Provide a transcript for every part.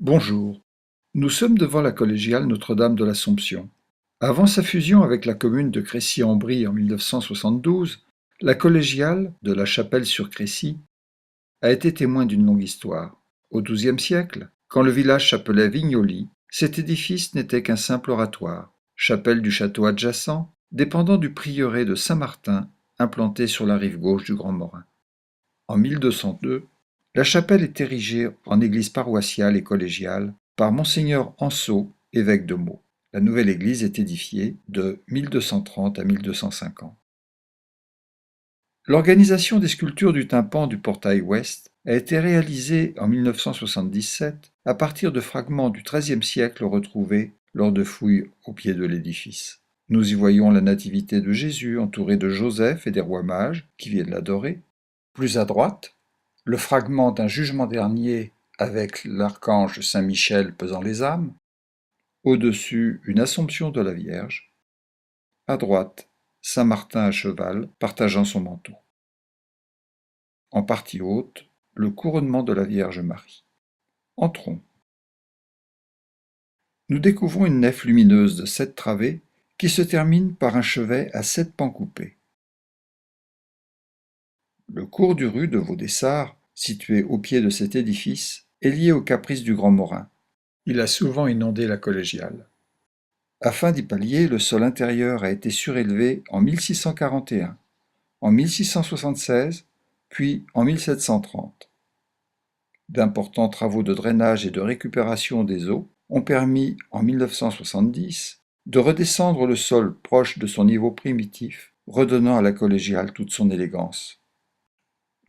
Bonjour, nous sommes devant la collégiale Notre-Dame de l'Assomption. Avant sa fusion avec la commune de Crécy-en-Brie en 1972, la collégiale de la Chapelle-sur-Crécy a été témoin d'une longue histoire. Au XIIe siècle, quand le village s'appelait Vignoli, cet édifice n'était qu'un simple oratoire, chapelle du château adjacent, dépendant du prieuré de Saint-Martin, implanté sur la rive gauche du Grand Morin. En 1202, la chapelle est érigée en église paroissiale et collégiale par Monseigneur Anceau, évêque de Meaux. La nouvelle église est édifiée de 1230 à 1250. L'organisation des sculptures du tympan du portail ouest a été réalisée en 1977 à partir de fragments du XIIIe siècle retrouvés lors de fouilles au pied de l'édifice. Nous y voyons la nativité de Jésus entouré de Joseph et des rois mages qui viennent l'adorer. Plus à droite, le fragment d'un jugement dernier avec l'archange Saint-Michel pesant les âmes. Au-dessus, une Assomption de la Vierge. À droite, Saint Martin à cheval partageant son manteau. En partie haute, le couronnement de la Vierge Marie. Entrons. Nous découvrons une nef lumineuse de 7 travées qui se termine par un chevet à 7 pans coupés. Le cours du rue de Vaudessart, situé au pied de cet édifice, est lié aux caprices du Grand Morin. Il a souvent inondé la collégiale. Afin d'y pallier, le sol intérieur a été surélevé en 1641, en 1676, puis en 1730. D'importants travaux de drainage et de récupération des eaux ont permis, en 1970, de redescendre le sol proche de son niveau primitif, redonnant à la collégiale toute son élégance.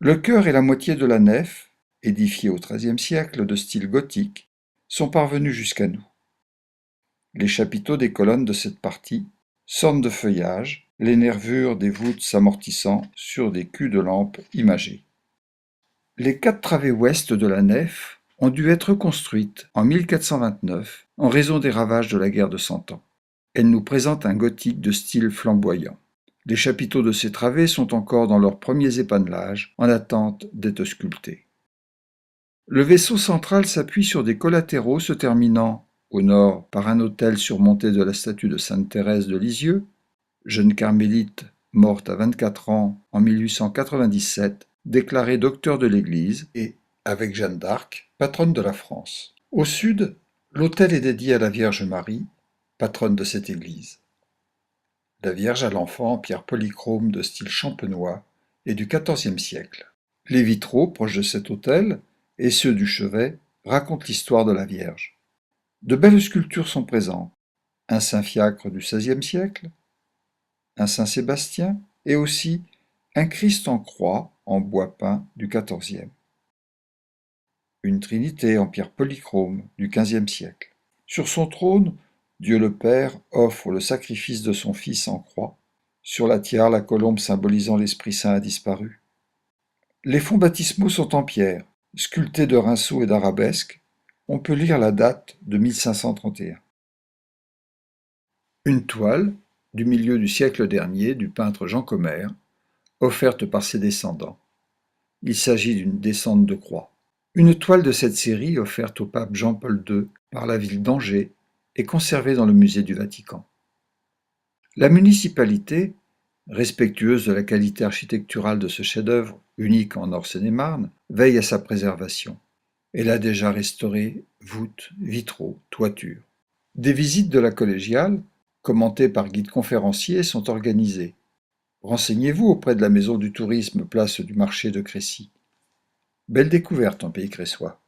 Le chœur et la moitié de la nef, édifiés au XIIIe siècle de style gothique, sont parvenus jusqu'à nous. Les chapiteaux des colonnes de cette partie s'ornent de feuillages, les nervures des voûtes s'amortissant sur des culs de lampe imagés. Les 4 travées ouest de la nef ont dû être construites en 1429 en raison des ravages de la guerre de Cent Ans. Elles nous présentent un gothique de style flamboyant. Les chapiteaux de ces travées sont encore dans leurs premiers épanelages, en attente d'être sculptés. Le vaisseau central s'appuie sur des collatéraux se terminant, au nord, par un autel surmonté de la statue de Sainte Thérèse de Lisieux, jeune carmélite morte à 24 ans en 1897, déclarée docteur de l'Église et, avec Jeanne d'Arc, patronne de la France. Au sud, l'autel est dédié à la Vierge Marie, patronne de cette église. La Vierge à l'Enfant en pierre polychrome de style champenois est du XIVe siècle. Les vitraux proches de cet autel et ceux du chevet racontent l'histoire de la Vierge. De belles sculptures sont présentes, un Saint-Fiacre du XVIe siècle, un Saint-Sébastien et aussi un Christ en croix en bois peint du XIVe. Une Trinité en pierre polychrome du XVe siècle. Sur son trône, Dieu le Père offre le sacrifice de son Fils en croix. Sur la tiare, la colombe symbolisant l'Esprit Saint a disparu. Les fonds baptismaux sont en pierre, sculptés de rinceaux et d'arabesques. On peut lire la date de 1531. Une toile, du milieu du siècle dernier, du peintre Jean Commère, offerte par ses descendants. Il s'agit d'une descente de croix. Une toile de cette série, offerte au pape Jean-Paul II par la ville d'Angers, est conservée dans le musée du Vatican. La municipalité, respectueuse de la qualité architecturale de ce chef-d'œuvre, unique en Seine-et-Marne, veille à sa préservation. Elle a déjà restauré voûtes, vitraux, toitures. Des visites de la collégiale, commentées par guides conférenciers, sont organisées. Renseignez-vous auprès de la Maison du Tourisme, place du Marché de Crécy. Belle découverte en pays cressois.